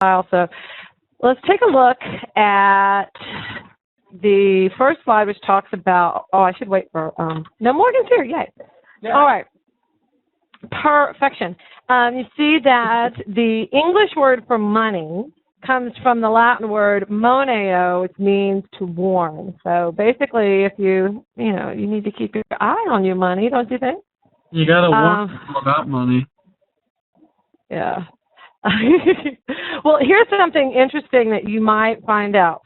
while. So let's take a look at the first slide, which talks about, oh, I should wait for, no, Morgan's here, yay. Yeah. All right, perfection. You see that the English word for money comes from the Latin word moneo, which means to warn. So basically, if you need to keep your eye on your money, don't you think? You got to warn people about money. Yeah. Well, here's something interesting that you might find out.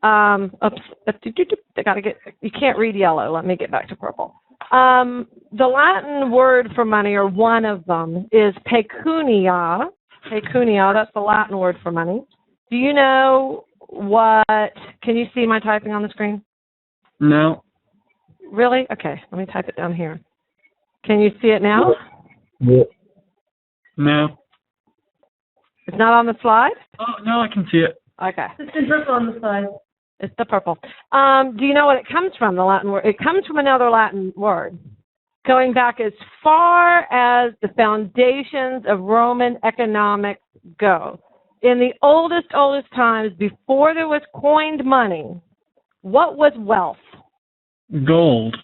Oops, you can't read yellow. Let me get back to purple. The Latin word for money, or one of them, is pecunia. Pecunia, that's the Latin word for money. Do you know what, can you see my typing on the screen? No. Really? Okay, let me type it down here. Can you see it now? No. It's not on the slide? Oh, no, I can see it. Okay. It's purple on the slide. It's the purple. Do you know what it comes from, the Latin word? It comes from another Latin word, going back as far as the foundations of Roman economics go. In the oldest times, before there was coined money, what was wealth? Gold.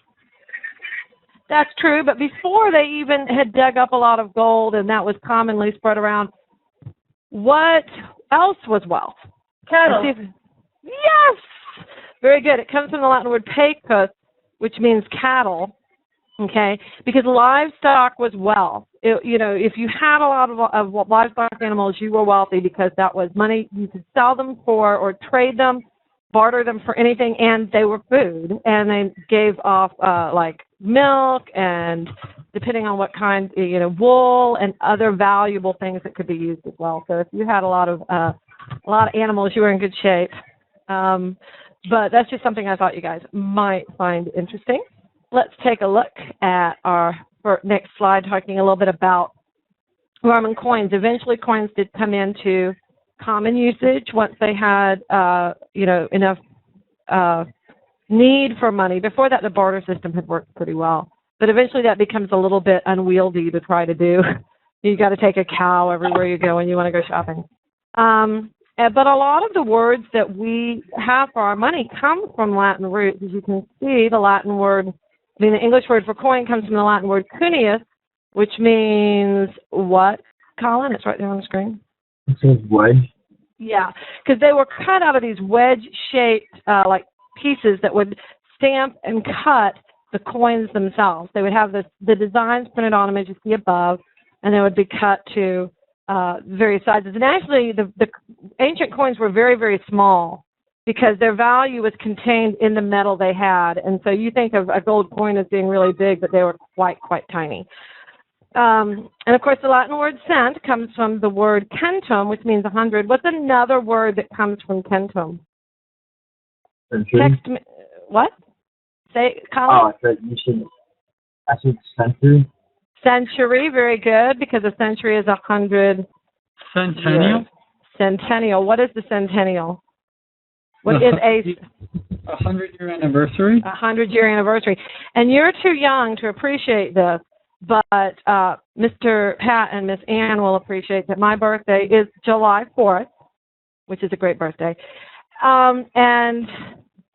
That's true, but before they even had dug up a lot of gold and that was commonly spread around, what else was wealth? Cattle. Yes! Very good. It comes from the Latin word pecus, which means cattle, okay? Because livestock was wealth. If you had a lot of livestock animals, you were wealthy because that was money you could sell them for or trade them, barter them for anything, and they were food. And they gave off like milk and, depending on what kind, wool and other valuable things that could be used as well. So if you had a lot of animals, you were in good shape. But that's just something I thought you guys might find interesting. Let's take a look at our next slide, talking a little bit about Roman coins. Eventually, coins did come into common usage once they had, enough need for money. Before that, the barter system had worked pretty well. But eventually, that becomes a little bit unwieldy to try to do. You got to take a cow everywhere you go when you want to go shopping. But a lot of the words that we have for our money come from Latin roots. As you can see, the English word for coin comes from the Latin word cuneus, which means what, Colin? It's right there on the screen. It says wedge. Yeah, because they were cut out of these wedge-shaped like pieces that would stamp and cut the coins themselves. They would have the designs printed on them, as you see above, and they would be cut to various sizes. And actually, the ancient coins were very, very small because their value was contained in the metal they had. And so you think of a gold coin as being really big, but they were quite tiny. And of course, the Latin word cent comes from the word centum, which means 100. What's another word that comes from centum? Century. What? Say, Colin? I said century. Century, very good, because a century is 100. Centennial? Years. Centennial. What is the centennial? What is a 100-year anniversary? 100-year anniversary. And you're too young to appreciate this, but Mr. Pat and Miss Ann will appreciate that my birthday is July 4th, which is a great birthday. And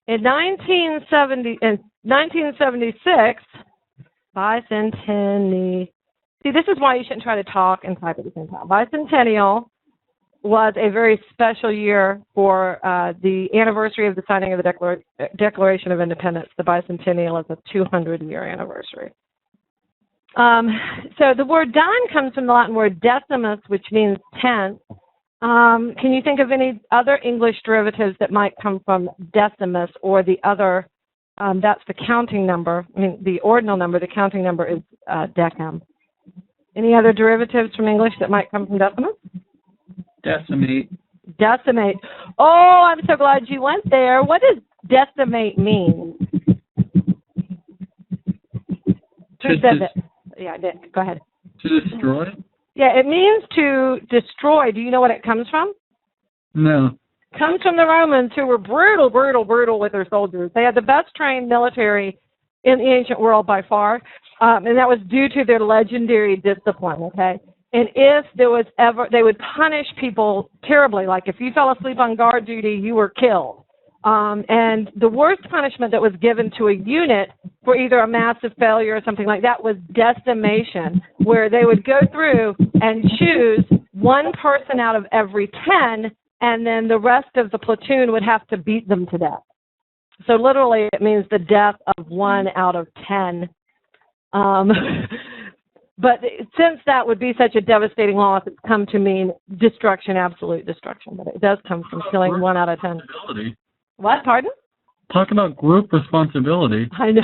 in 1976, bicentennial. See, this is why you shouldn't try to talk and type at the same time. Bicentennial was a very special year for the anniversary of the signing of the Declaration of Independence. The bicentennial is a 200-year anniversary. So the word dime comes from the Latin word decimus, which means tenth. Can you think of any other English derivatives that might come from decimus or the other? That's the counting number. I mean, the ordinal number. The counting number is decim. Any other derivatives from English that might come from decimus? Decimate. Decimate. Oh, I'm so glad you went there. What does decimate mean? Who said that? Yeah, I did. Go ahead. To destroy? Yeah, it means to destroy. Do you know what it comes from? No. It comes from the Romans, who were brutal with their soldiers. They had the best trained military in the ancient world by far, and that was due to their legendary discipline, okay? And if there was ever, they would punish people terribly. Like if you fell asleep on guard duty, you were killed. And the worst punishment that was given to a unit for either a massive failure or something like that was decimation, where they would go through and choose one person out of every 10, and then the rest of the platoon would have to beat them to death. So literally it means the death of 1 out of 10. But since that would be such a devastating loss, it's come to mean destruction, absolute destruction. But it does come from killing 1 out of 10. What? Pardon? Talk about group responsibility. I know.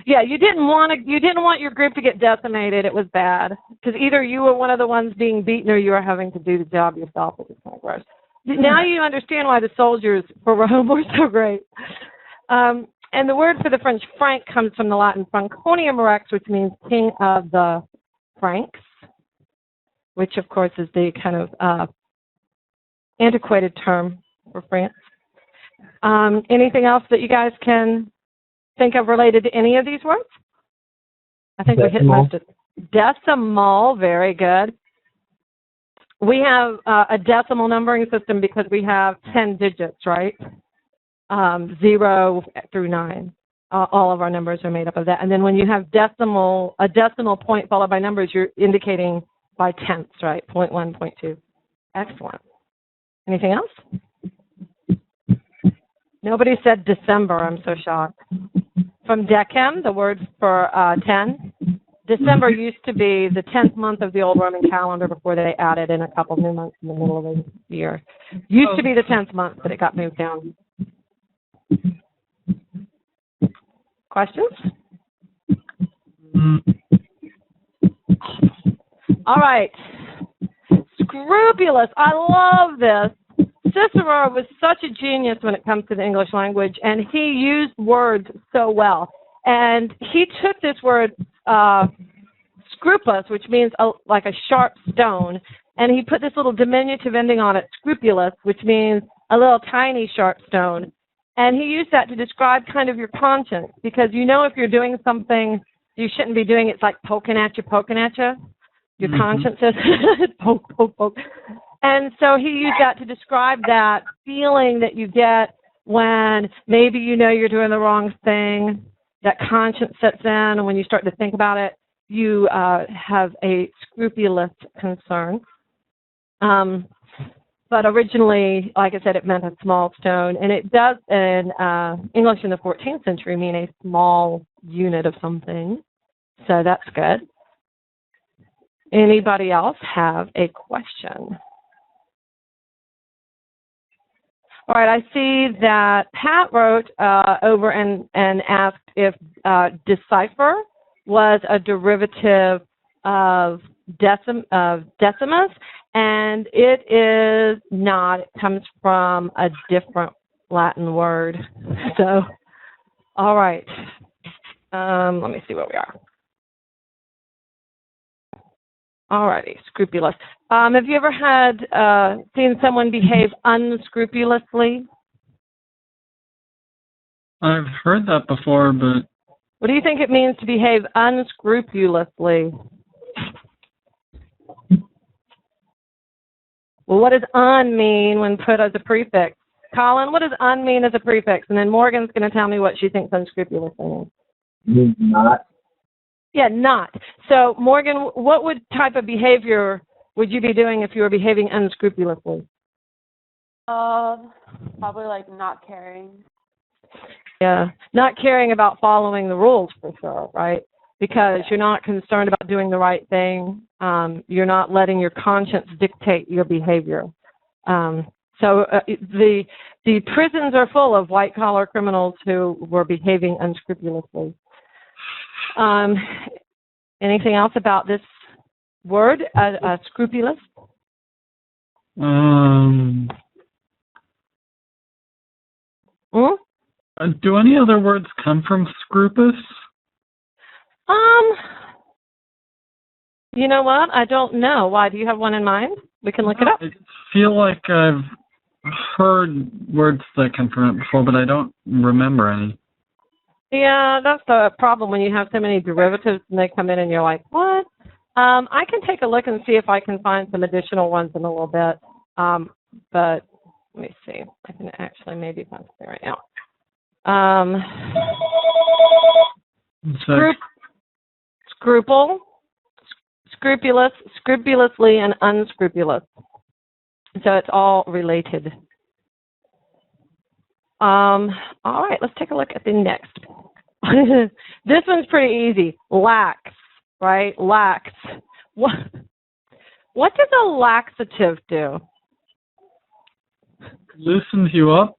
Yeah, you didn't want your group to get decimated. It was bad because either you were one of the ones being beaten or you were having to do the job yourself. It was kind of gross. Now you understand why the soldiers for Rome were so great. And the word for the French Franc comes from the Latin Franconium Rex, which means king of the Franks, which of course is the kind of antiquated term for France. Anything else that you guys can think of related to any of these words? I think we hit most of it. Decimal, very good. We have a decimal numbering system because we have 10 digits, right? 0 through 9. All of our numbers are made up of that. And then when you have a decimal point followed by numbers, you're indicating by tenths, right? 0.1, 0.2. Excellent. Anything else? Nobody said December. I'm so shocked. From decem, the word for 10. December used to be the 10th month of the old Roman calendar before they added in a couple new months in the middle of the year. Used to be the 10th month, but it got moved down. Questions? All right. Scrupulous. I love this. Cicero was such a genius when it comes to the English language, and he used words so well. And he took this word, scrupulous, which means like a sharp stone, and he put this little diminutive ending on it, scrupulous, which means a little tiny sharp stone. And he used that to describe kind of your conscience, because you know if you're doing something you shouldn't be doing, it's like poking at you. Your conscience is poke, poke, poke. And so he used that to describe that feeling that you get when maybe you know you're doing the wrong thing, that conscience sets in, and when you start to think about it, you have a scrupulous concern. But originally, like I said, it meant a small stone, and it does in English in the 14th century mean a small unit of something. So that's good. Anybody else have a question? All right, I see that Pat wrote over and asked if decipher was a derivative of decimus, and it is not. It comes from a different Latin word. So, all right. Let me see where we are. All righty, scrupulous. Have you ever had seen someone behave unscrupulously? I've heard that before, but... What do you think it means to behave unscrupulously? Well, what does un mean when put as a prefix? Colin, what does un mean as a prefix? And then Morgan's going to tell me what she thinks unscrupulous means. Means not. Yeah, not. So, Morgan, what type of behavior would you be doing if you were behaving unscrupulously? Probably like not caring. Yeah, not caring about following the rules for sure, right? Because you're not concerned about doing the right thing. You're not letting your conscience dictate your behavior. So the prisons are full of white-collar criminals who were behaving unscrupulously. Anything else about this word, scrupulous? Do any other words come from scrupulous? You know what? I don't know. Why? Do you have one in mind? We can look it up. I feel like I've heard words that come from it before, but I don't remember any. Yeah, that's the problem when you have so many derivatives and they come in and you're like, what? I can take a look and see if I can find some additional ones in a little bit. But let me see. I can actually maybe find something right now. Scruple, scrupulous, scrupulously, and unscrupulous. So it's all related. All right, let's take a look at the next. This one's pretty easy. Lax, right? Lax. What does a laxative do? Loosens you up?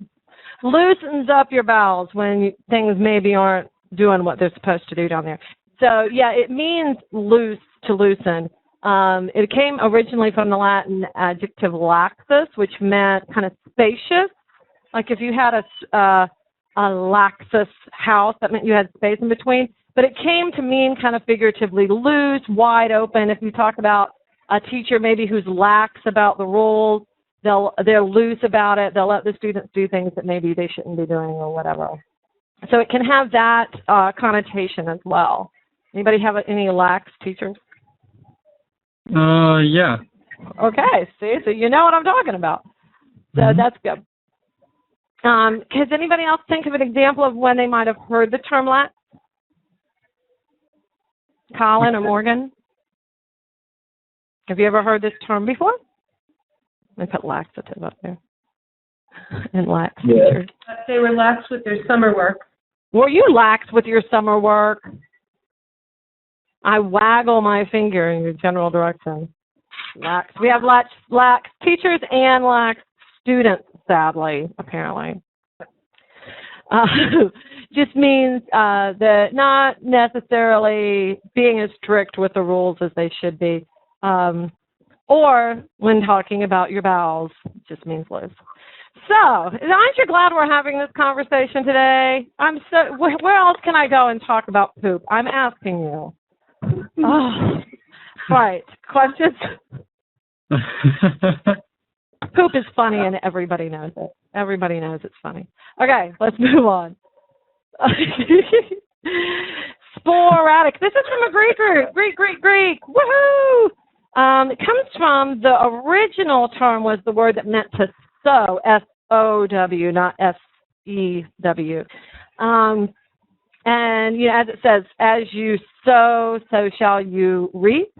Loosens up your bowels when things maybe aren't doing what they're supposed to do down there. So, yeah, it means loose, to loosen. It came originally from the Latin adjective laxus, which meant kind of spacious. Like if you had a laxus house, that meant you had space in between. But it came to mean kind of figuratively loose, wide open. If you talk about a teacher maybe who's lax about the rules, they're loose about it. They'll let the students do things that maybe they shouldn't be doing or whatever. So it can have that connotation as well. Anybody have any lax teachers? Yeah. Okay, see, so you know what I'm talking about. So that's good. Can anybody else think of an example of when they might have heard the term lax? Colin or Morgan? Have you ever heard this term before? Let me put laxative up there. And lax teachers. They were lax with their summer work. Were you lax with your summer work? I waggle my finger in your general direction. Lax. We have lax teachers and lax students, sadly, apparently. Just means that not necessarily being as strict with the rules as they should be. Or when talking about your bowels, it just means loose. So, aren't you glad we're having this conversation today? Where else can I go and talk about poop? I'm asking you. Oh, right. Questions? Poop is funny and everybody knows it. Everybody knows it's funny. Okay, let's move on. Sporadic. This is from a Greek root. Greek. Woohoo! It comes from the original term was the word that meant to sow, S-O-W, not S-E-W. And, you know, as it says, as you sow, so shall you reap.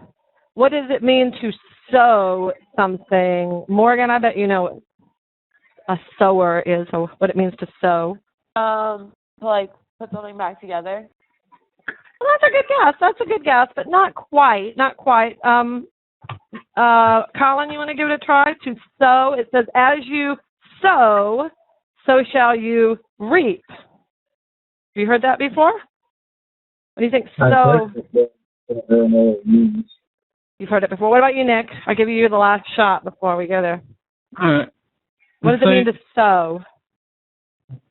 What does it mean to sow something? Morgan, I bet you know what a sower is, or what it means to sow. To like put something back together. Well, that's a good guess. That's a good guess, but not quite. Not quite. Colin, you want to give it a try? To sow. It says, as you sow, so shall you reap. Have you heard that before? What do you think? So. You've heard it before. What about you, Nick? I'll give you the last shot before we go there. All right. What does it mean to sow?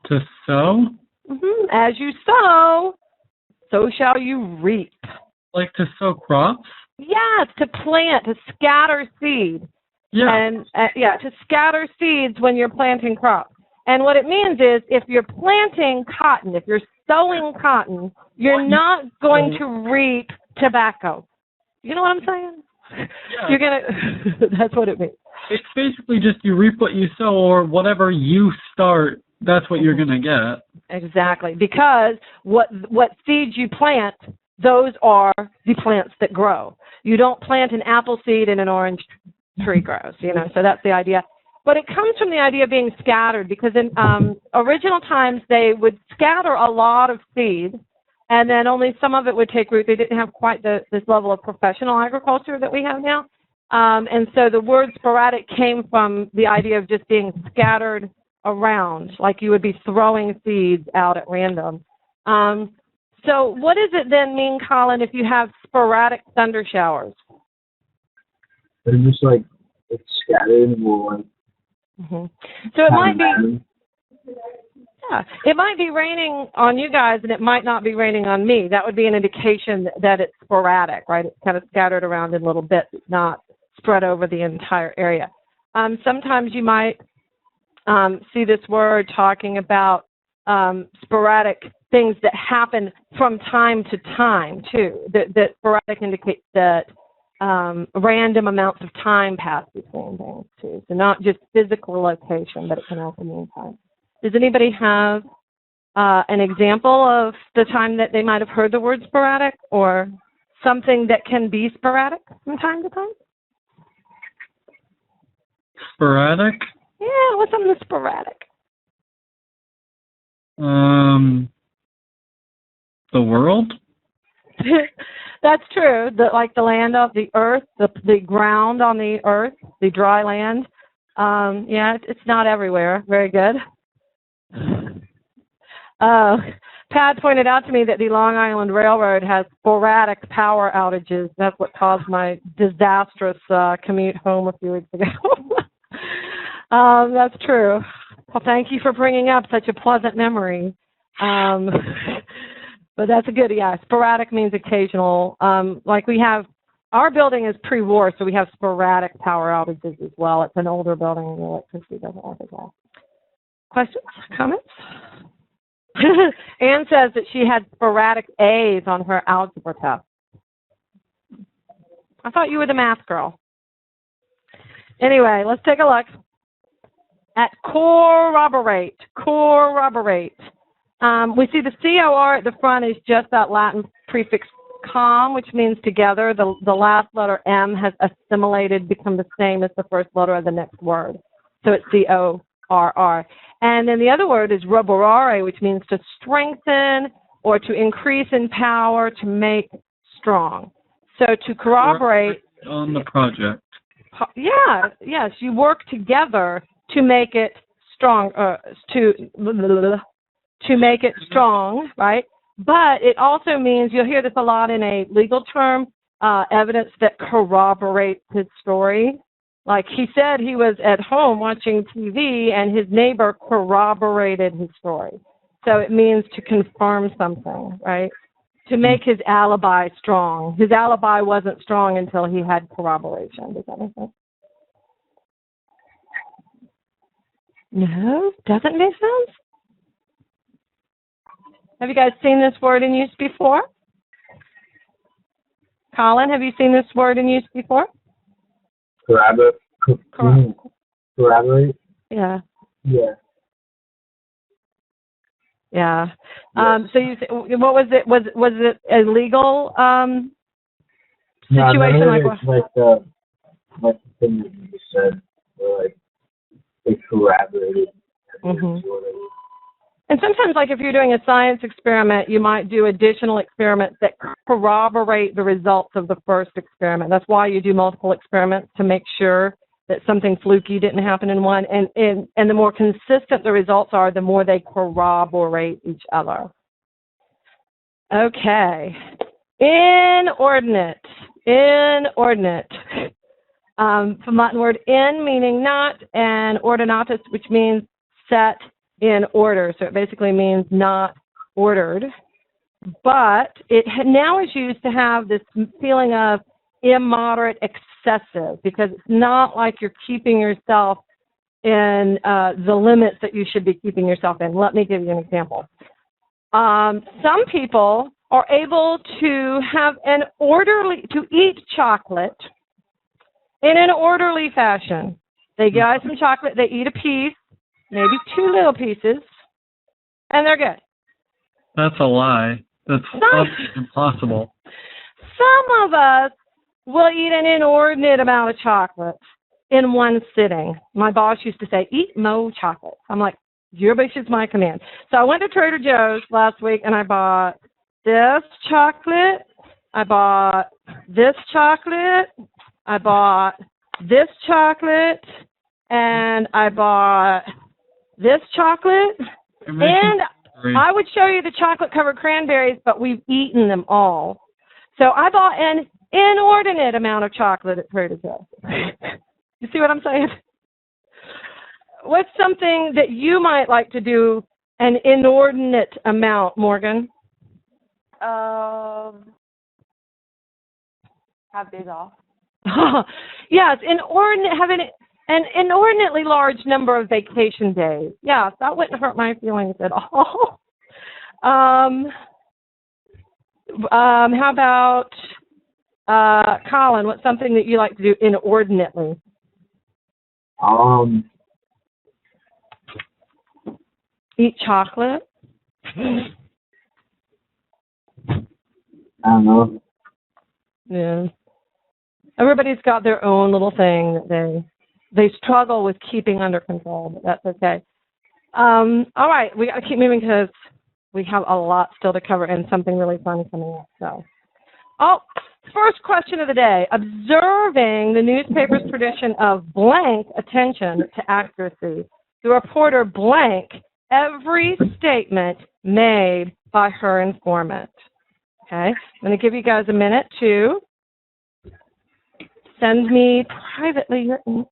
To sow? Mm-hmm. As you sow, so shall you reap. Like to sow crops? Yes, to plant, to scatter seed. Yeah. And to scatter seeds when you're planting crops. And what it means is if you're planting cotton, if you're sowing cotton, you're not going to reap tobacco. You know what I'm saying? Yeah. You're going to, that's what it means. It's basically just you reap what you sow, or whatever you start, that's what you're going to get. Exactly. Because what seeds you plant, those are the plants that grow. You don't plant an apple seed and an orange tree grows, you know, so that's the idea. But it comes from the idea of being scattered, because in original times they would scatter a lot of seed, and then only some of it would take root. They didn't have quite this level of professional agriculture that we have now. And so the word sporadic came from the idea of just being scattered around, like you would be throwing seeds out at random. So what does it then mean, Colin, if you have sporadic thunder showers? They're just like it's scattered and will like. Mm-hmm. So it might be, it might be raining on you guys, and it might not be raining on me. That would be an indication that it's sporadic, right? It's kind of scattered around in little bits, not spread over the entire area. Sometimes you might see this word talking about sporadic things that happen from time to time, too. That sporadic indicates that random amounts of time pass between things too. So not just physical location, but it can also mean time. Does anybody have an example of the time that they might have heard the word sporadic, or something that can be sporadic from time to time? Sporadic? Yeah, what's something that's sporadic? The world? That's true. Like the land of the earth, the ground on the earth, the dry land. Yeah, it's not everywhere. Very good. Pat pointed out to me that the Long Island Railroad has sporadic power outages. That's what caused my disastrous commute home a few weeks ago. That's true. Well, thank you for bringing up such a pleasant memory. But that's a good, yeah. Sporadic means occasional. Like we have, our building is pre-war, so we have sporadic power outages as well. It's an older building and the electricity doesn't work as well. Questions? Comments? Anne says that she had sporadic A's on her algebra test. I thought you were the math girl. Anyway, let's take a look at corroborate. Corroborate. We see the COR at the front is just that Latin prefix com, which means together. The last letter M has assimilated, become the same as the first letter of the next word. So it's C-O-R-R. And then the other word is roborare, which means to strengthen or to increase in power, to make strong. So to corroborate. On the project. Yeah, yes, you work together to make it strong, to make it strong, right? But it also means, you'll hear this a lot in a legal term, evidence that corroborates his story. Like he said he was at home watching TV and his neighbor corroborated his story. So it means to confirm something, right? To make his alibi strong. His alibi wasn't strong until he had corroboration. Does that make sense? No? Doesn't make sense? Have you guys seen this word in use before? Colin, have you seen this word in use before? Corroborate? Yeah. Yeah. Yeah. Yes. So you, what was it? Was it a legal situation? Like the thing that you just said, where like they corroborated. Mm-hmm. And sometimes, like if you're doing a science experiment, you might do additional experiments that corroborate the results of the first experiment. That's why you do multiple experiments, to make sure that something fluky didn't happen in one. And the more consistent the results are, the more they corroborate each other. Okay. Inordinate. Inordinate. From Latin word in, meaning not, and ordinatus, which means set in order. So it basically means not ordered. But it now is used to have this feeling of immoderate, excessive, because it's not like you're keeping yourself in the limits that you should be keeping yourself in. Let me give you an example. Some people are able to have to eat chocolate in an orderly fashion. They get some chocolate, they eat a piece, maybe two little pieces, and they're good. That's a lie. That's impossible. Some of us will eat an inordinate amount of chocolate in one sitting. My boss used to say, eat more chocolate. I'm like, your wish is my command. So I went to Trader Joe's last week and I bought this chocolate. I bought this chocolate. I bought this chocolate. And I bought this chocolate. And I would show you the chocolate-covered cranberries, but we've eaten them all. So I bought an inordinate amount of chocolate at Trader Joe's. You see what I'm saying? What's something that you might like to do an inordinate amount, Morgan? Have days off. Yes, having an inordinately large number of vacation days. Yes, that wouldn't hurt my feelings at all. How about Colin, what's something that you like to do inordinately? Eat chocolate? I don't know. Yeah. Everybody's got their own little thing that they struggle with keeping under control, but that's okay. All right, we got to keep moving because we have a lot still to cover and something really fun coming up. So, first question of the day: observing the newspaper's tradition of blank attention to accuracy, the reporter blank every statement made by her informant. Okay, I'm going to give you guys a minute to send me privately your answer.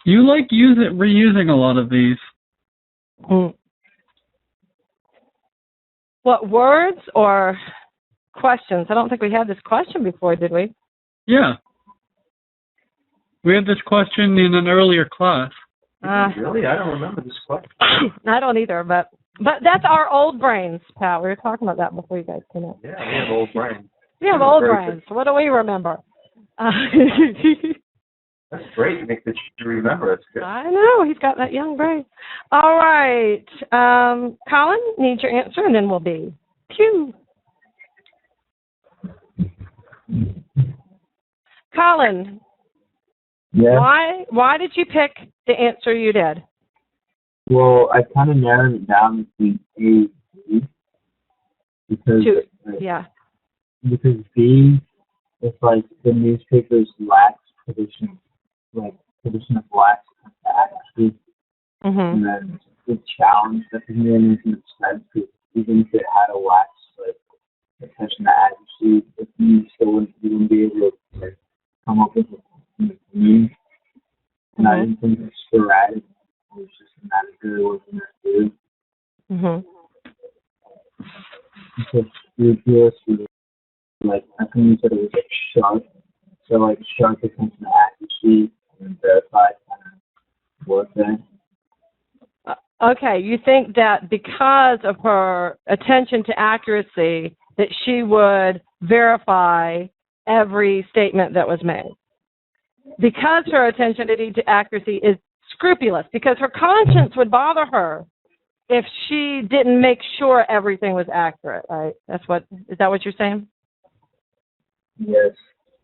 You like reusing a lot of these. What, words or questions? I don't think we had this question before, did we? Yeah. We had this question in an earlier class. Really? I don't remember this question. I don't either, but that's our old brains, Pat. We were talking about that before you guys came in. Yeah, we have old brains. We have old brains. What do we remember? That's great, Nick, that you remember. It's good. I know. He's got that young brain. All right. Colin, need your answer, and then we'll be pew. Colin. Yeah. Why did you pick the answer you did? Well, I kind of narrowed it down between A and B because because B is like the newspaper's lax tradition of lax accuracy, and then the challenge that the man is instead, because even if it had a lax attention to accuracy, if you still wouldn't be able to come up with a meaning. And I didn't think it was sporadic. It was just not a good working to do. So scrupulous, like I think you said it was like sharp. So like sharp attention to accuracy and verified kind of work there. Okay, you think that because of her attention to accuracy that she would verify every statement that was made. Because her attention to accuracy is scrupulous, because her conscience would bother her if she didn't make sure everything was accurate, right? Is that what you're saying? Yes.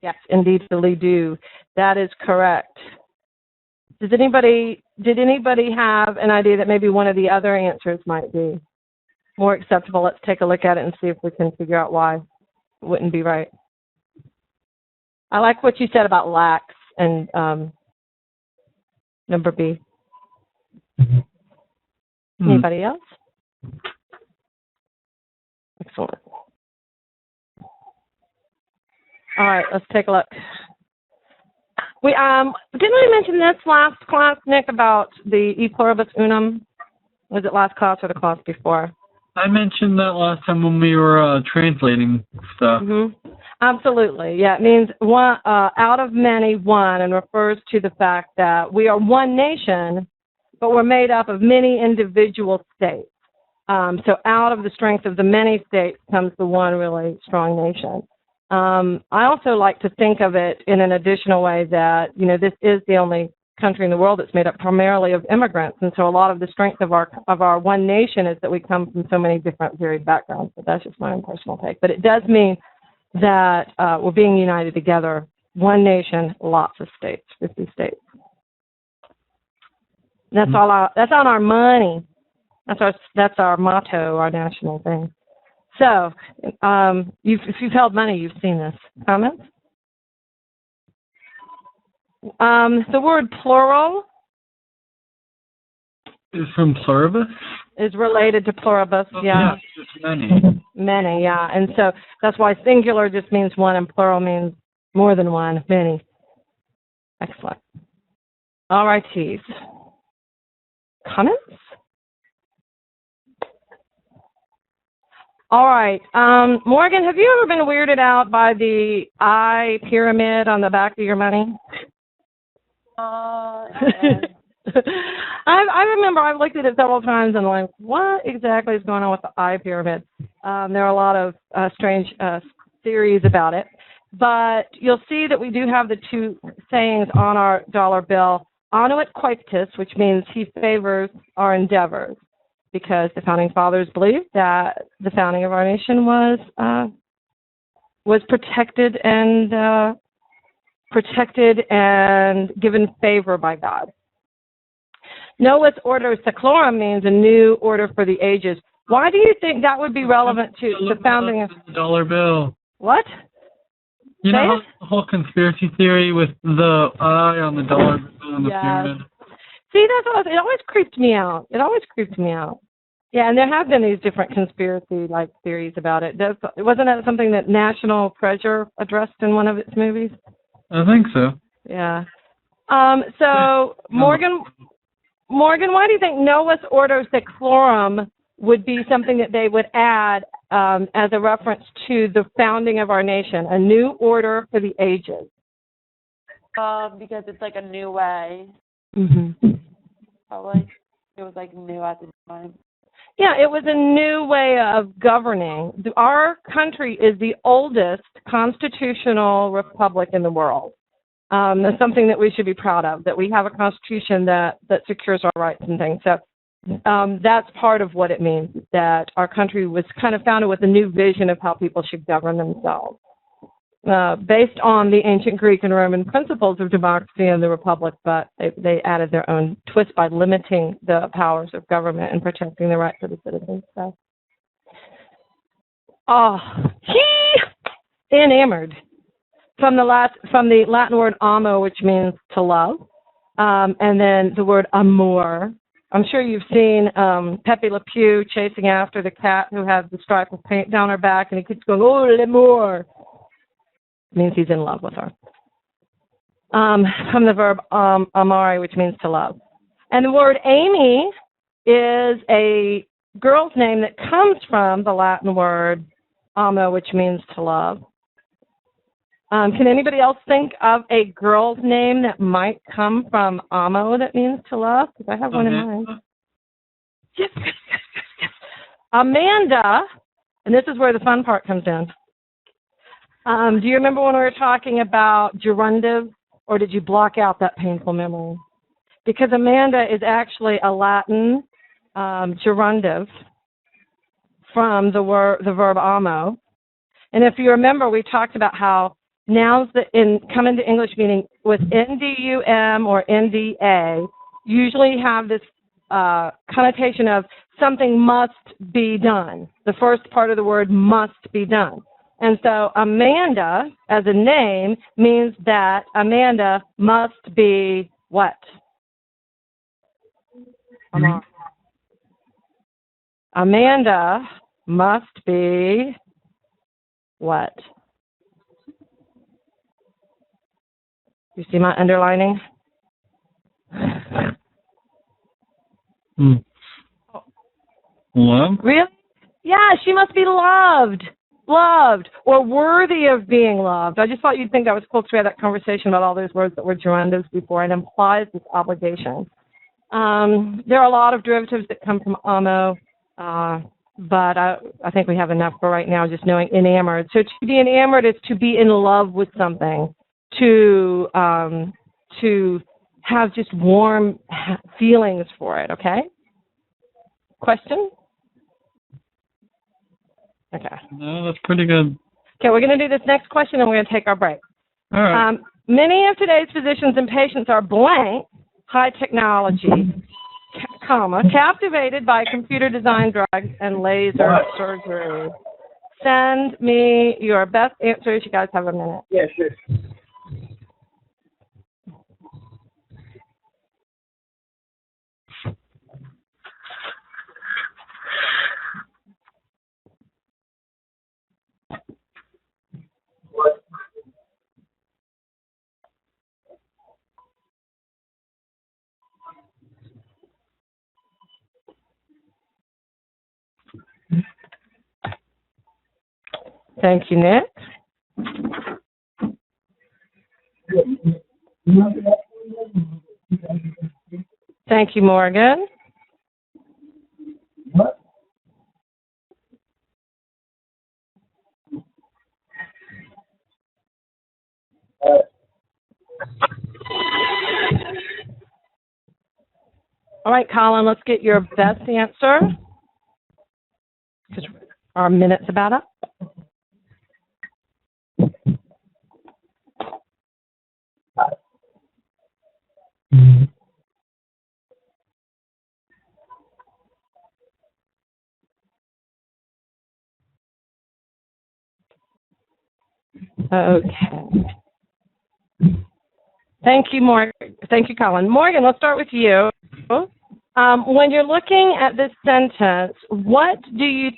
Yes, indeed, do. That is correct. Did anybody have an idea that maybe one of the other answers might be more acceptable? Let's take a look at it and see if we can figure out why it wouldn't be right. I like what you said about lax and number B. Anybody else? Excellent. All right, let's take a look. We didn't I mention this last class, Nick, about the e pluribus unum? Was it last class or the class before? I mentioned that last time when we were translating stuff. Absolutely. Yeah, it means one out of many, one, and refers to the fact that we are one nation, but we're made up of many individual states. So out of the strength of the many states comes the one really strong nation. I also like to think of it in an additional way that, this is the only country in the world that's made up primarily of immigrants, and so a lot of the strength of our one nation is that we come from so many different varied backgrounds. But that's just my own personal take. But it does mean that we're being united together, one nation, lots of states, 50 states. That's that's on our money. That's our motto, our national thing. So, if you've held money, you've seen this. Comments? The word plural is from pluribus? Is related to pluribus, yeah. It's many. Many, yeah. And so that's why singular just means one and plural means more than one, many. Excellent. All righties. Comments? All right. Morgan, have you ever been weirded out by the I pyramid on the back of your money? Yeah. I remember I've looked at it several times and like, what exactly is going on with the I pyramid? There are a lot of strange theories about it. But you'll see that we do have the two sayings on our dollar bill. Annuit quaetus, which means he favors our endeavors, because the founding fathers believed that the founding of our nation was protected and given favor by God. Novus Ordo Seclorum means a new order for the ages. Why do you think that would be relevant to the founding of the dollar bill? What? You know the whole conspiracy theory with the eye on the dollar bill and the pyramid? See, it always creeped me out. Yeah, and there have been these different conspiracy-like theories about it. Wasn't that something that National Treasure addressed in one of its movies? I think so. Yeah. So, Morgan, why do you think Novus Ordo Seclorum would be something that they would add as a reference to the founding of our nation, a new order for the ages? Because it's like a new way. Mm-hmm. Probably. It was like new at the time. Yeah, it was a new way of governing. Our country is the oldest constitutional republic in the world. That's something that we should be proud of, that we have a constitution that secures our rights and things. So that's part of what it means, that our country was kind of founded with a new vision of how people should govern themselves, based on the ancient Greek and Roman principles of democracy and the republic, but they added their own twist by limiting the powers of government and protecting the rights of the citizens. So, enamored, from the Latin word amo, which means to love, and then the word amor. I'm sure you've seen Pepe Le Pew chasing after the cat who has the stripe of paint down her back, and he keeps going, oh, l'amour. It means he's in love with her. From the verb amare, which means to love. And the word Amy is a girl's name that comes from the Latin word amo, which means to love. Can anybody else think of a girl's name that might come from amo that means to love? Because I have one in mind. Yes. Amanda, and this is where the fun part comes in. Do you remember when we were talking about gerundive, or did you block out that painful memory? Because Amanda is actually a Latin gerundive from the verb amo. And if you remember, we talked about how nouns that come into English meaning with ndum or nda usually have this connotation of something must be done. The first part of the word must be done. And so Amanda, as a name, means that Amanda must be what? Amanda must be what? You see my underlining? Love? Really? Yeah, she must be loved, or worthy of being loved. I just thought you'd think that was cool because we had that conversation about all those words that were gerundives before. It implies this obligation. There are a lot of derivatives that come from amo, but I think we have enough for right now just knowing enamored. So to be enamored is to be in love with something, to have just warm feelings for it, okay? Question? Okay. No, that's pretty good. Okay, we're going to do this next question and we're going to take our break. All right. Many of today's physicians and patients are blank, high technology, captivated by computer design drugs and laser surgery. Send me your best answers. You guys have a minute. Yeah, sure. Thank you, Nick. Thank you, Morgan. All right, Colin, let's get your best answer, because our minute's about up. Okay. Thank you, Morgan. Thank you, Colin. Morgan, let's start with you. When you're looking at this sentence, what do you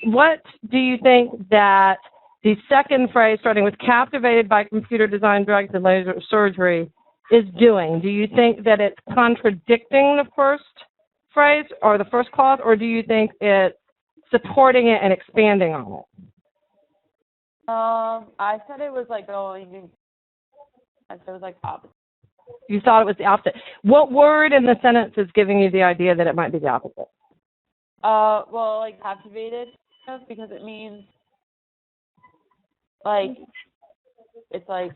think that the second phrase, starting with captivated by computer-designed drugs and laser surgery, is doing? Do you think that it's contradicting the first phrase or the first clause, or do you think it's supporting it and expanding on it? I said it was like going. I said it was like opposite. You thought it was the opposite. What word in the sentence is giving you the idea that it might be the opposite? Well, like captivated, because it means like it's like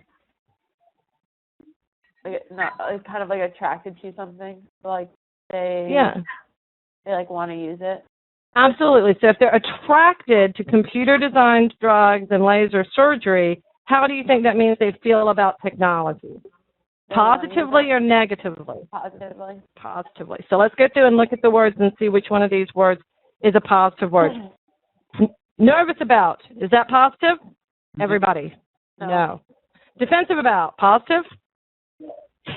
not it's kind of like attracted to something. Like they like want to use it. Absolutely. So if they're attracted to computer-designed drugs and laser surgery, how do you think that means they feel about technology? Positively or negatively? Positively. Positively. So let's go through and look at the words and see which one of these words is a positive word. Nervous about. Is that positive? Everybody? No. Defensive about. Positive?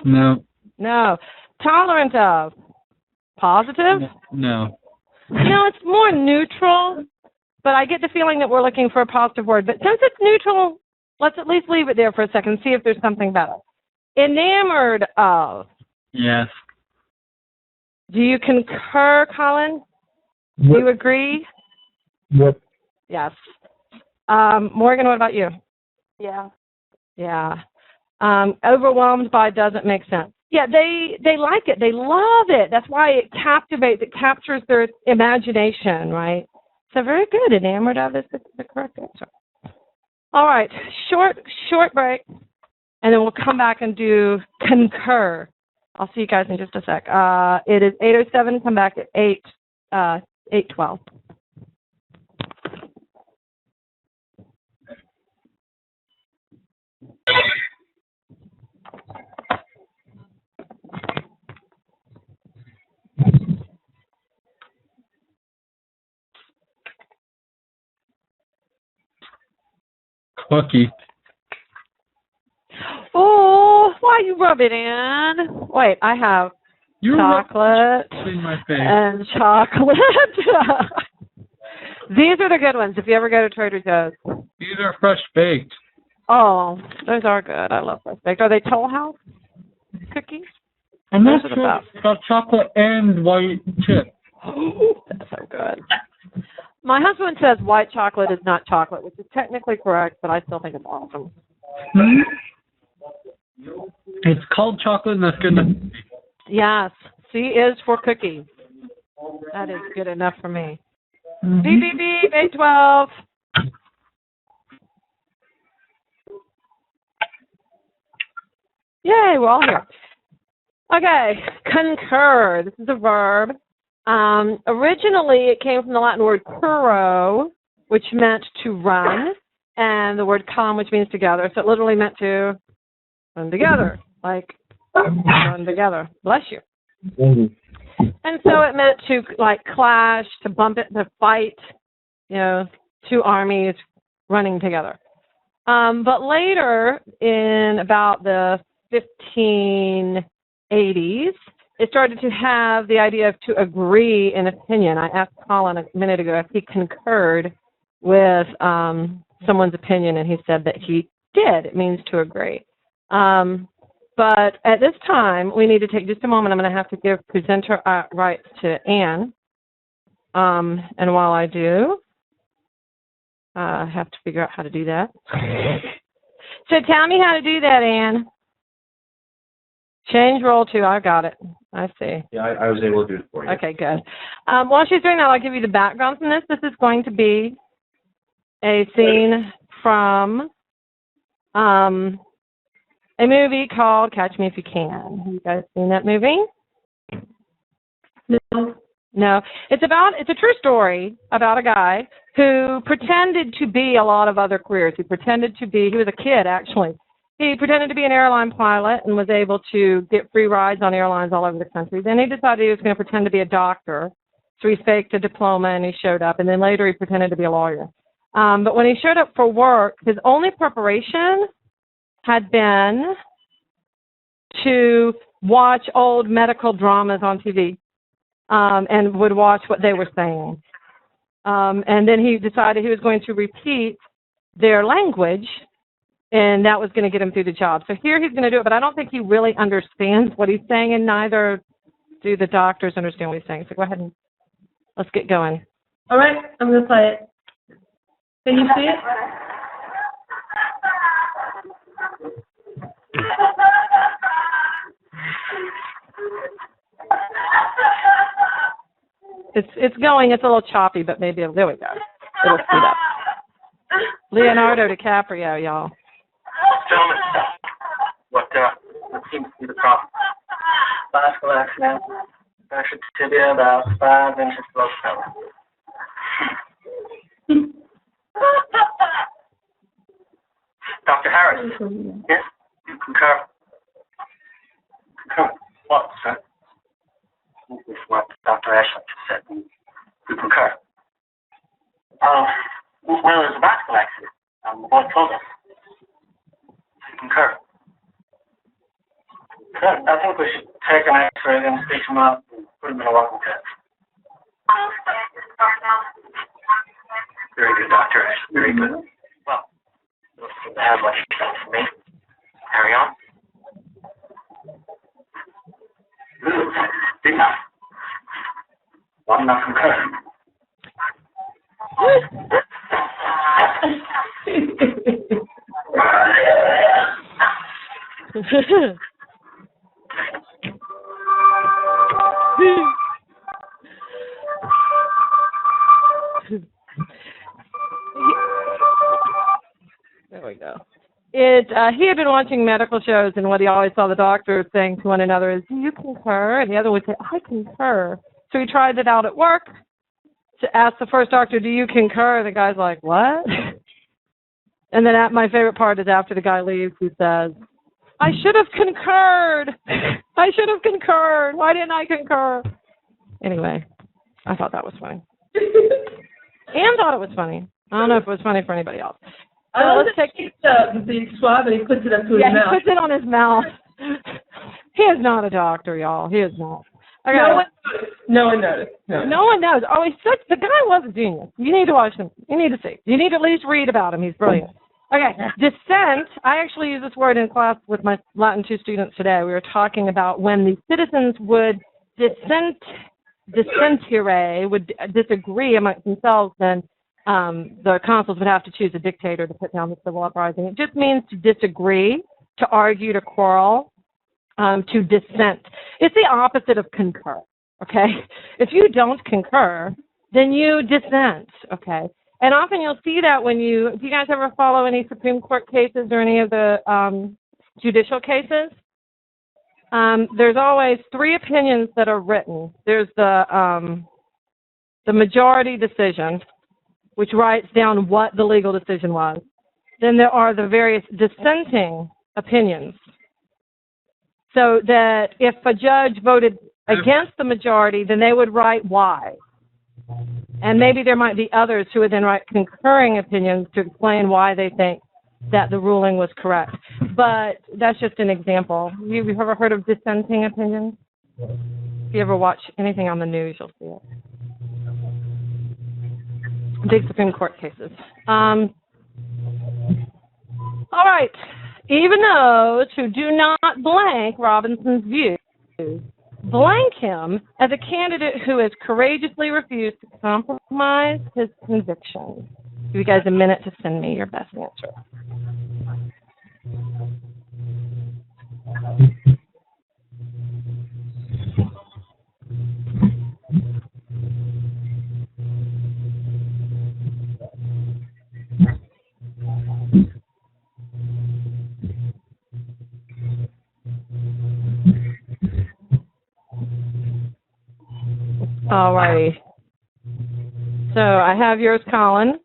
No. No. Tolerant of. Positive? No. No, it's more neutral, but I get the feeling that we're looking for a positive word. But since it's neutral, let's at least leave it there for a second and see if there's something better. Enamored of. Yes. Do you concur, Colin? Yep. Do you agree? Yep. Yes. Morgan, what about you? Yeah. Yeah. Overwhelmed by doesn't make sense. Yeah, they like it. They love it. That's why it captivates. It captures their imagination, right? So very good. Enamored of is the correct answer. All right. Short break, and then we'll come back and do concur. I'll see you guys in just a sec. It is 8:07. Come back at 8:12. Cookie. Oh, why you rub it in? Wait, I have chocolate in my face. and chocolate. These are the good ones if you ever go to Trader Joe's. These are fresh baked. Oh, those are good. I love fresh baked. Are they Toll House cookies? I'm not Those are the sure best. it's got chocolate and white chip. That's so good. My husband says white chocolate is not chocolate, which is technically correct, but I still think it's awesome. Hmm? It's called chocolate and that's good enough. Yes. C is for cookie. That is good enough for me. Mm-hmm. Beep, beep, beep, 8:12. Yay, we're all here. Okay, concur. This is a verb. Originally, it came from the Latin word curro, which meant to run, and the word com, which means together. So it literally meant to run together, like run together. Bless you. And so it meant to like clash, to bump it, to fight, you know, two armies running together. But later, in about the 1580s, it started to have the idea of to agree in opinion. I asked Colin a minute ago if he concurred with someone's opinion, and he said that he did. It means to agree. But at this time, we need to take just a moment. I'm going to have to give presenter rights to Anne. And while I do, I have to figure out how to do that. So tell me how to do that, Ann. Change role to, I got it. I see. Yeah, I was able to do it for you. Okay, good. While she's doing that, I'll give you the background from this. This is going to be a scene from a movie called Catch Me If You Can. Have you guys seen that movie? No. It's a true story about a guy who pretended to be a lot of other careers. He was a kid, actually. He pretended to be an airline pilot and was able to get free rides on airlines all over the country. Then he decided he was going to pretend to be a doctor. So he faked a diploma and he showed up. And then later he pretended to be a lawyer. But when he showed up for work, his only preparation had been to watch old medical dramas on TV and would watch what they were saying. And then he decided he was going to repeat their language, and that was going to get him through the job. So here he's going to do it, but I don't think he really understands what he's saying, and neither do the doctors understand what he's saying. So go ahead and let's get going. All right, I'm going to play it. Can you see it? It's going. It's a little choppy, but maybe there we go. It'll speed up. Leonardo DiCaprio, y'all. Gentlemen, what seems to be the problem? Bicycle accident. Fractured tibia about 5 inches below the pelvis. Dr. Harris. Yes, you concur. Concur. What, sir? With what Dr. Ashland just said. You concur. Well, it was a bicycle accident. The boy told us. You concur. Good. I think we should take an X-ray, then stitch him up, and put him in a walking test. Very good, Dr. Ashland. Very good. Well, we'll seem to have what you done for me. Carry on. Good enough. Well, I'm not concerned. There we go. He had been watching medical shows, and what he always saw the doctors saying to one another is, "Do you concur?" And the other would say, "I concur." So he tried it out at work to ask the first doctor, "Do you concur?" And the guy's like, "What?" And then my favorite part is after the guy leaves, he says, "I should have concurred. I should have concurred. Why didn't I concur?" Anyway, I thought that was funny. Anne thought it was funny. I don't know if it was funny for anybody else. Let's take the swab and he puts it up to his mouth. Yeah, he puts it on his mouth. He is not a doctor, y'all. He is not. Okay. No one noticed. No one knows. Oh, the guy was a genius. You need to watch him. You need to see. You need to at least read about him. He's brilliant. Okay, dissent. I actually use this word in class with my Latin 2 students today. We were talking about when the citizens would dissentire, would disagree amongst themselves, then the consuls would have to choose a dictator to put down the civil uprising. It just means to disagree, to argue, to quarrel, to dissent. It's the opposite of concur, okay? If you don't concur, then you dissent, okay? And often you'll see that do you guys ever follow any Supreme Court cases or any of the judicial cases? There's always 3 opinions that are written. There's the majority decision, which writes down what the legal decision was. Then there are the various dissenting opinions. So that if a judge voted against the majority, then they would write why. And maybe there might be others who would then write concurring opinions to explain why they think that the ruling was correct. But that's just an example. You've ever heard of dissenting opinions? If you ever watch anything on the news, you'll see it. Big Supreme Court cases. All right. Even those who do not blank Robinson's views, blank him as a candidate who has courageously refused to compromise his convictions. Give you guys a minute to send me your best answer. All right. So I have yours, Colin.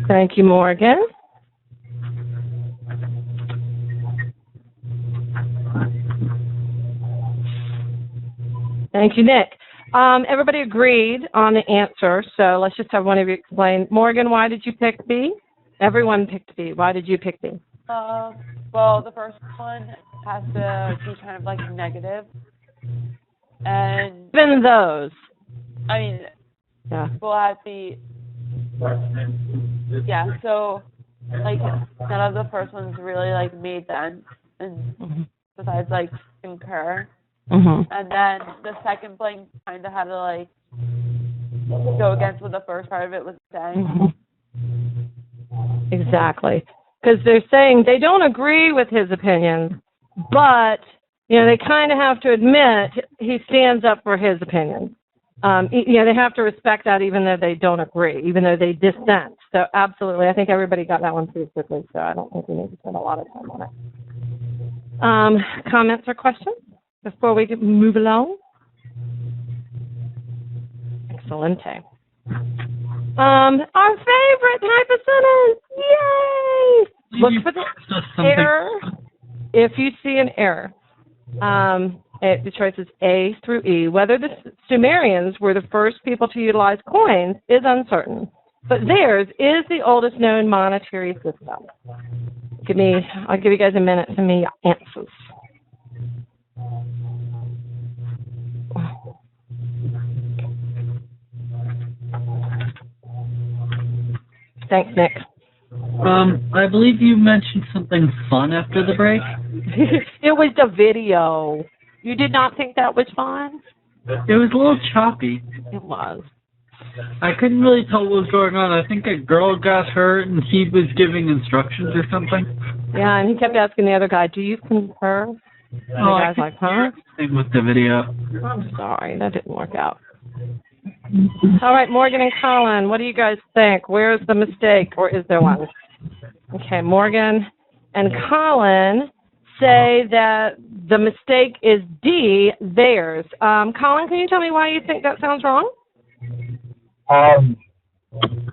Thank you, Morgan. Thank you, Nick. Everybody agreed on the answer, so let's just have one of you explain. Morgan, why did you pick B? Everyone picked B. Why did you pick B? Well, the first one has to be kind of like negative. And even those. I mean, yeah. We'll have to be, yeah, so, like, none of the first ones really, like, made sense, and besides, like, concur. And then the second blank kind of had to, like, go against what the first part of it was saying. Exactly. Because they're saying they don't agree with his opinions, but, you know, they kind of have to admit he stands up for his opinions. You know, they have to respect that even though they don't agree, even though they dissent. So absolutely, I think everybody got that one pretty quickly, so I don't think we need to spend a lot of time on it. Comments or questions before we move along? Excelente. Our favorite type of sentence! Yay! Look for the error. If you see an error, the choices A through E. Whether the Sumerians were the first people to utilize coins is uncertain, but theirs is the oldest known monetary system. I'll give you guys a minute to send me your answers. Thanks, Nick. I believe you mentioned something fun after the break. It was the video. You did not think that was fun? It was a little choppy. It was. I couldn't really tell what was going on. I think a girl got hurt and he was giving instructions or something. Yeah, and he kept asking the other guy, do you concur? And the guy's like, huh? Same with the video. I'm sorry, that didn't work out. All right, Morgan and Colin, what do you guys think? Where's the mistake, or is there one? Okay, Morgan and Colin say that the mistake is D, theirs. Colin, can you tell me why you think that sounds wrong?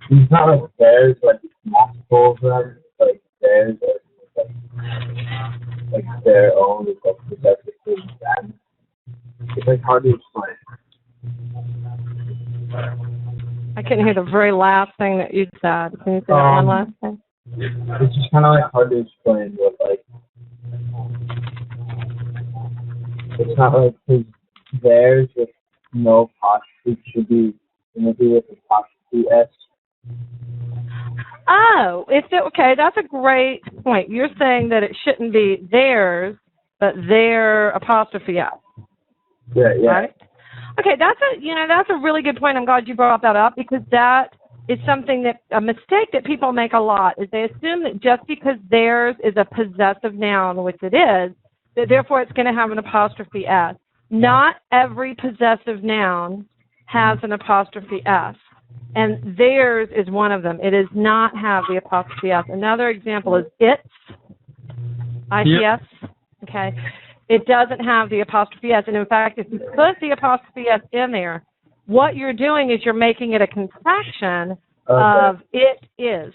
It's not like theirs, like multiple of them, like theirs, like their own, like possessive things. It's like hard to explain. I couldn't hear the very last thing that you said. Can you say that one last thing? It's just kind of like hard to explain what, like, it's not like his theirs with no apostrophe should be maybe with apostrophe S. Oh, okay, that's a great point. You're saying that it shouldn't be theirs, but their apostrophe S. Yeah. Right? Okay, that's a really good point. I'm glad you brought that up, because that is a mistake that people make a lot, is they assume that just because theirs is a possessive noun, which it is, that therefore it's going to have an apostrophe S. Not every possessive noun has an apostrophe S, and theirs is one of them. It does not have the apostrophe S. Another example is its, ITS, yep. Okay. It doesn't have the apostrophe S, and in fact, if you put the apostrophe S in there, what you're doing is you're making it a contraction of it is.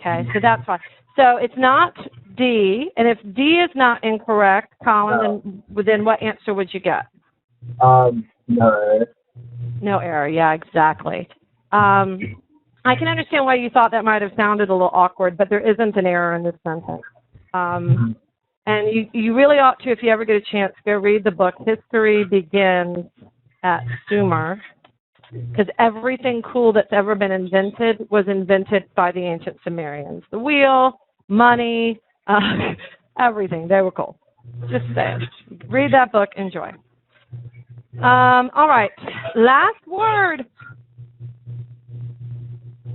Okay, so that's why. So it's not D, and if D is not incorrect, Colin, then what answer would you get? No error. No error, yeah, exactly. I can understand why you thought that might have sounded a little awkward, but there isn't an error in this sentence. And you really ought to, if you ever get a chance, go read the book. History Begins at Sumer. because everything cool that's ever been invented was invented by the ancient Sumerians. The wheel, money, everything. They were cool. Just saying. Read that book. Enjoy. All right. Last word.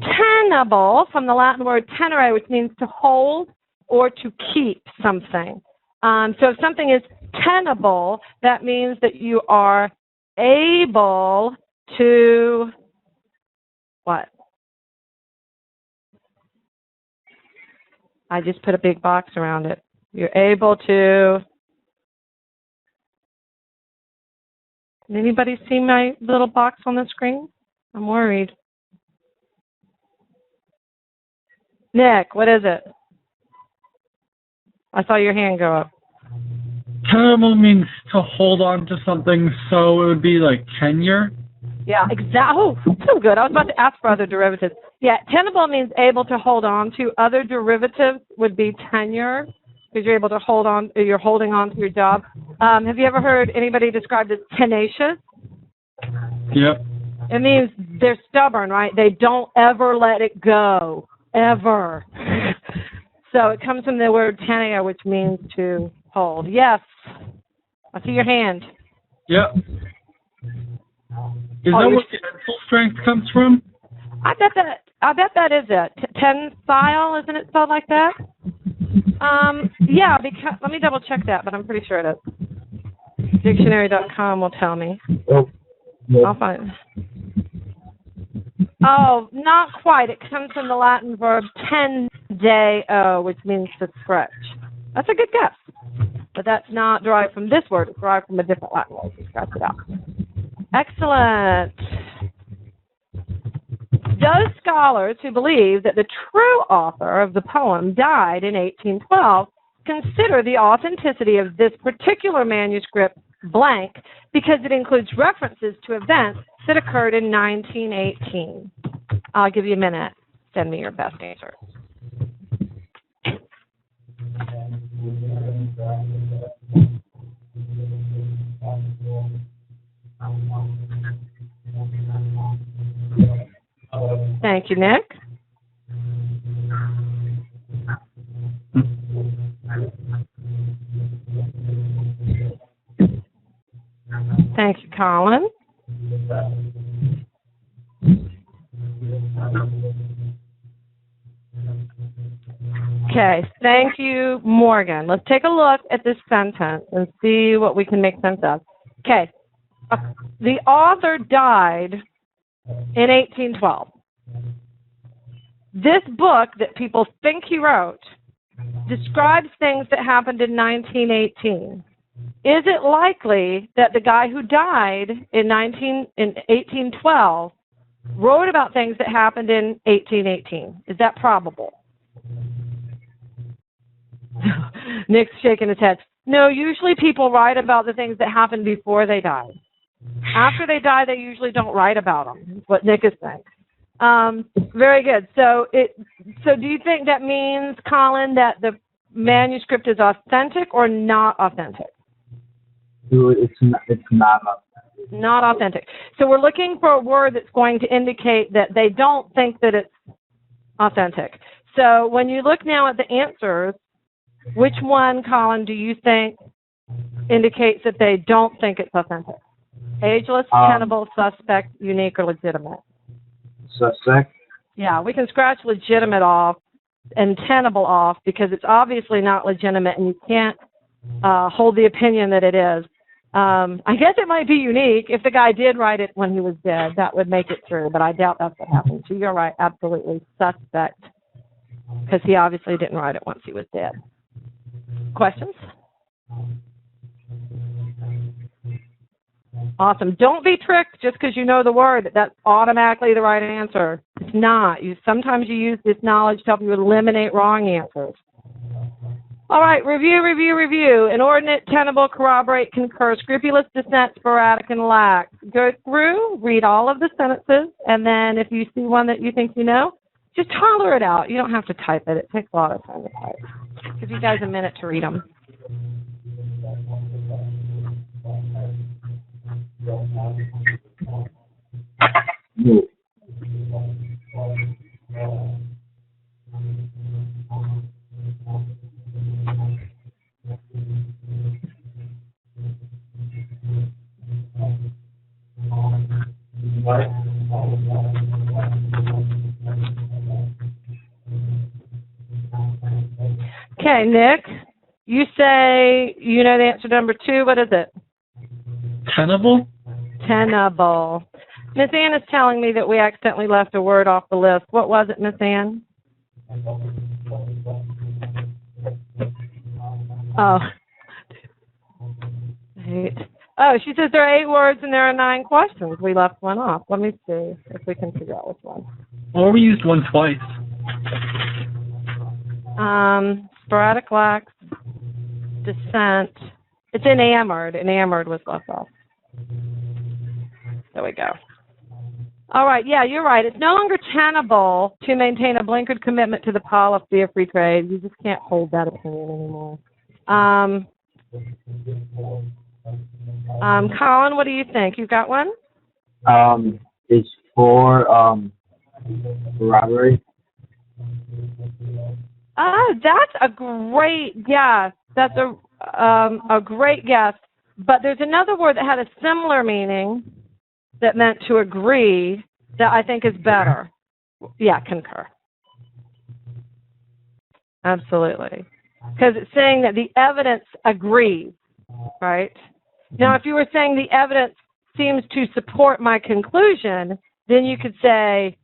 Tenable, from the Latin word tenere, which means to hold or to keep something. So if something is tenable, that means that you are able to what? I just put a big box around it. You're able to. Can anybody see my little box on the screen? I'm worried. Nick, what is it? I saw your hand go up. Tenable means to hold on to something, so it would be like tenure. Yeah, exactly. Oh, so good. I was about to ask for other derivatives. Yeah, tenable means able to hold on to. Other derivatives would be tenure, because you're able to hold on, you're holding on to your job. Have you ever heard anybody described as tenacious? Yep. It means they're stubborn, right? They don't ever let it go, ever. So it comes from the word tenere, which means to hold. Yes. I see your hand. Yep. Is that where tensile strength comes from? I bet that is it. Tensile, isn't it spelled like that? Yeah, because let me double check that, but I'm pretty sure it is. Dictionary.com will tell me. Oh, yeah. I'll find it. Oh, not quite. It comes from the Latin verb tendeo, which means to stretch. That's a good guess. But that's not derived from this word. It's derived from a different Latin word. So scratch it out. Excellent. Those scholars who believe that the true author of the poem died in 1812 consider the authenticity of this particular manuscript blank because it includes references to events that occurred in 1918. I'll give you a minute. Send me your best answer. Thank you, Nick. Thank you, Colin. Okay, thank you, Morgan. Let's take a look at this sentence and see what we can make sense of. Okay, the author died in 1812. This book that people think he wrote describes things that happened in 1918. Is it likely that the guy who died in 1812 wrote about things that happened in 1818? Is that probable? Nick's shaking his head. No, usually people write about the things that happened before they died. After they die, they usually don't write about them. That's what Nick is saying. Very good. So do you think that means, Colin, that the manuscript is authentic or not authentic? It's not authentic. Not authentic. So we're looking for a word that's going to indicate that they don't think that it's authentic. So when you look now at the answers, which one, Colin, do you think indicates that they don't think it's authentic? Ageless, tenable, suspect, unique, or legitimate? Suspect? Yeah, we can scratch legitimate off and tenable off because it's obviously not legitimate and you can't hold the opinion that it is. I guess it might be unique. If the guy did write it when he was dead, that would make it true, but I doubt that's what happened. So you're right, absolutely suspect, because he obviously didn't write it once he was dead. Questions? Awesome. Don't be tricked just because you know the word. That's automatically the right answer. It's not. Sometimes you use this knowledge to help you eliminate wrong answers. All right, review. Inordinate, tenable, corroborate, concur, scrupulous, dissent, sporadic, and lax. Go through, read all of the sentences, and then if you see one that you think you know, just holler it out. You don't have to type it. It takes a lot of time to type. Give you guys a minute to read them. No. Okay, Nick, you say you know the answer to number 2. What is it? Tenable? Tenable. Miss Ann is telling me that we accidentally left a word off the list. What was it, Miss Ann? Oh. 8. Oh, she says there are 8 words and there are 9 questions. We left one off. Let me see if we can figure out which one. Or we used one twice. Sporadic, lax, descent. It's enamored. Enamored was left off. There we go. All right, yeah, you're right. It's no longer tenable to maintain a blinkered commitment to the policy of free trade. You just can't hold that opinion anymore. Colin, what do you think? You got one? It's for robbery. That's a great guess. That's a great guess. But there's another word that had a similar meaning that meant to agree that I think is better. Yeah, concur. Absolutely. Because it's saying that the evidence agrees, right? Now, if you were saying the evidence seems to support my conclusion, then you could say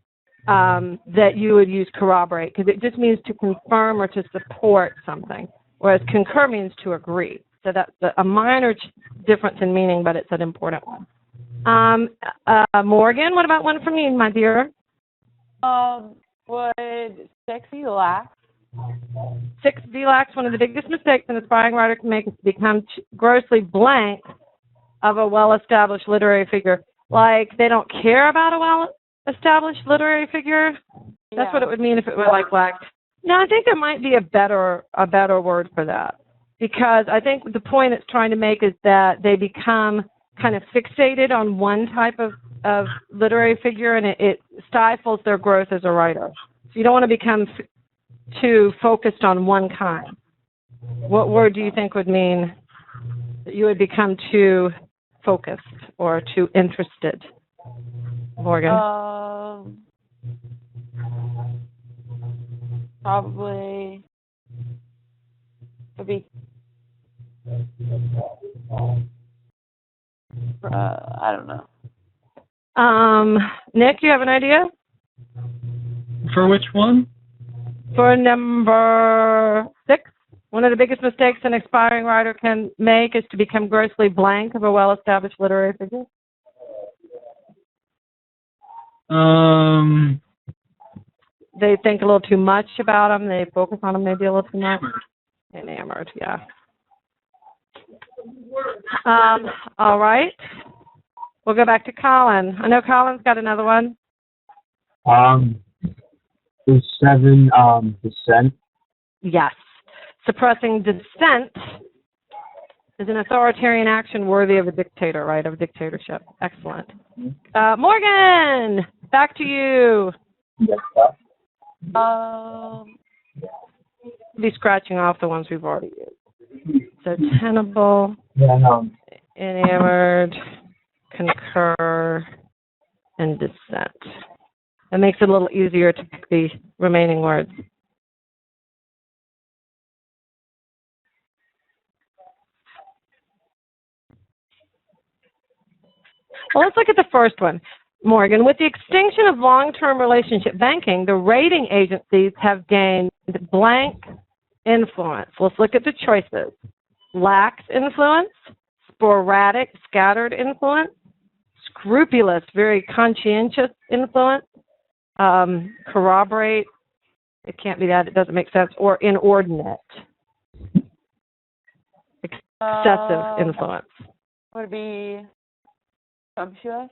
that you would use corroborate, because it just means to confirm or to support something, whereas concur means to agree. So that's a minor difference in meaning, but it's an important one. Morgan, what about one from you, my dear? Would 6 be lax? 6 be lax. One of the biggest mistakes an aspiring writer can make is to become grossly blank of a well-established literary figure. Like they don't care about a well-established literary figure. That's what it would mean if it were like lax. No, I think there might be a better word for that, because I think the point it's trying to make is that they become kind of fixated on one type of literary figure, and it stifles their growth as a writer. So you don't want to become too focused on one kind. What word do you think would mean that you would become too focused or too interested? Morgan? Probably would be I don't know. Nick, you have an idea? For which one? For number 6, one of the biggest mistakes an aspiring writer can make is to become grossly blank of a well-established literary figure. They think a little too much about them. They focus on them maybe a little too much. Enamored, yeah. All right. We'll go back to Colin. I know Colin's got another one. There's 7, dissent. Yes. Suppressing dissent is an authoritarian action worthy of a dictator, right, of a dictatorship. Excellent. Morgan, back to you. Be scratching off the ones we've already used. So tenable, enamored, concur, and dissent. That makes it a little easier to pick the remaining words. Well, let's look at the first one. Morgan, with the extinction of long-term relationship banking, the rating agencies have gained blank influence. Let's look at the choices. Lax influence, sporadic, scattered influence, scrupulous, very conscientious influence, corroborate, it can't be that, it doesn't make sense, or inordinate, excessive influence. Would it be scrumptious?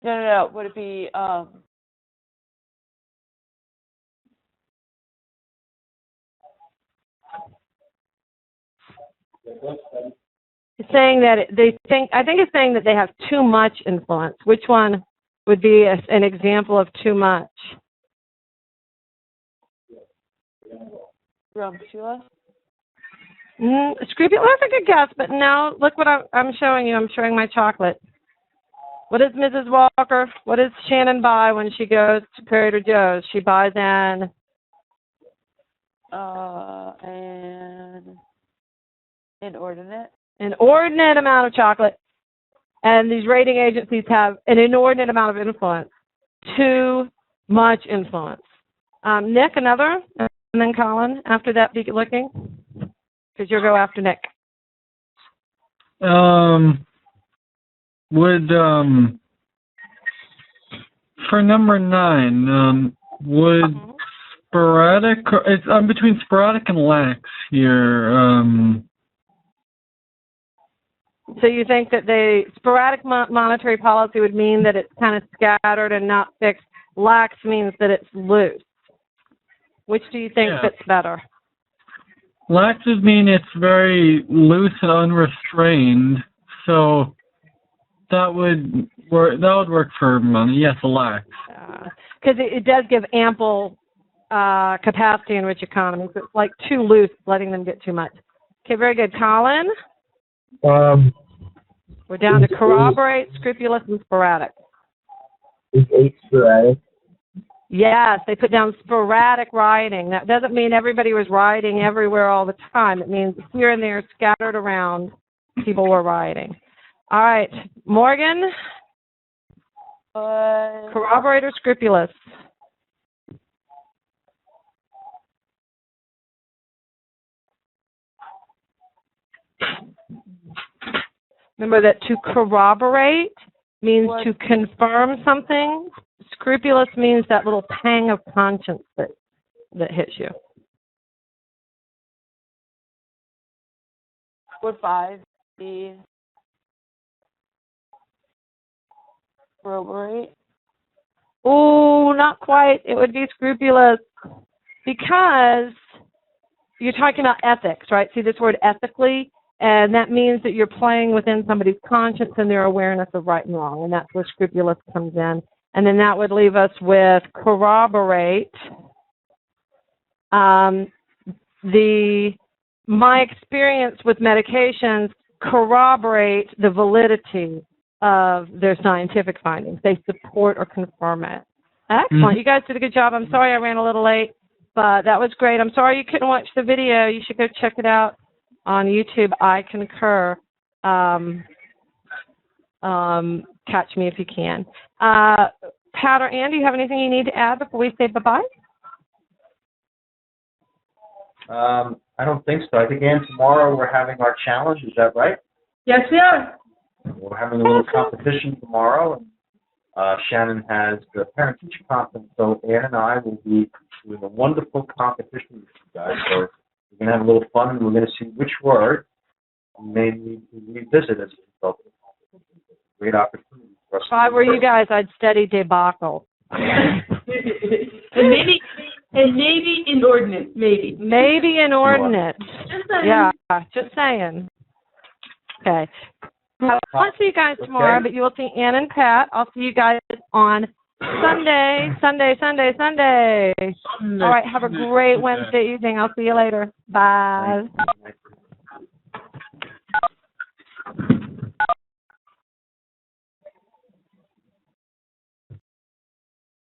No. Would it be It's saying that I think it's saying that they have too much influence. Which one would be an example of too much? Scrupulous. Scrupulous, that's a good guess, but no, look what I'm showing you. I'm showing my chocolate. What does Mrs. Walker, what does Shannon buy when she goes to Trader Joe's? She buys an inordinate amount of chocolate. And these rating agencies have an inordinate amount of influence. Too much influence. Nick, another? And then Colin, after that, be looking? Because you'll go after Nick. For number 9, would sporadic, I'm between sporadic and lax here. So you think that sporadic monetary policy would mean that it's kind of scattered and not fixed. Lax means that it's loose. Which do you think fits better? Laxes mean it's very loose and unrestrained, so that would work for money. Yes, a lax. Because it does give ample capacity in rich economies. It's like too loose, letting them get too much. Okay, very good. Colin? We're down to corroborate, scrupulous, and sporadic. Is 8 sporadic? Yes, they put down sporadic rioting. That doesn't mean everybody was rioting everywhere all the time. It means here and there, scattered around, people were rioting. All right, Morgan? Corroborate or scrupulous? Remember that to corroborate means to confirm something. Scrupulous means that little pang of conscience that hits you. Would 5 be corroborate? Oh, not quite. It would be scrupulous because you're talking about ethics, right? See this word ethically? And that means that you're playing within somebody's conscience and their awareness of right and wrong. And that's where scrupulous comes in. And then that would leave us with corroborate. My experience with medications corroborate the validity of their scientific findings. They support or confirm it. Excellent. You guys did a good job. I'm sorry I ran a little late, but that was great. I'm sorry you couldn't watch the video. You should go check it out on YouTube. I concur. Catch me if you can. Pat or Ann, do you have anything you need to add before we say bye-bye? I don't think so. I think, Ann, tomorrow we're having our challenge. Is that right? Yes, we are. We're having a little competition tomorrow. Shannon has the parent-teacher conference, so Ann and I will be doing a wonderful competition with you guys. So we're going to have a little fun, and we're going to see which word we may need to revisit as a result. Great opportunity for us. If I were you guys, I'd study debacle. And maybe inordinate, maybe. Maybe inordinate. Yeah, just saying. Okay. I'll see you guys tomorrow, but you will see Ann and Pat. I'll see you guys on Sunday. All right, have a great Wednesday evening. I'll see you later. Bye.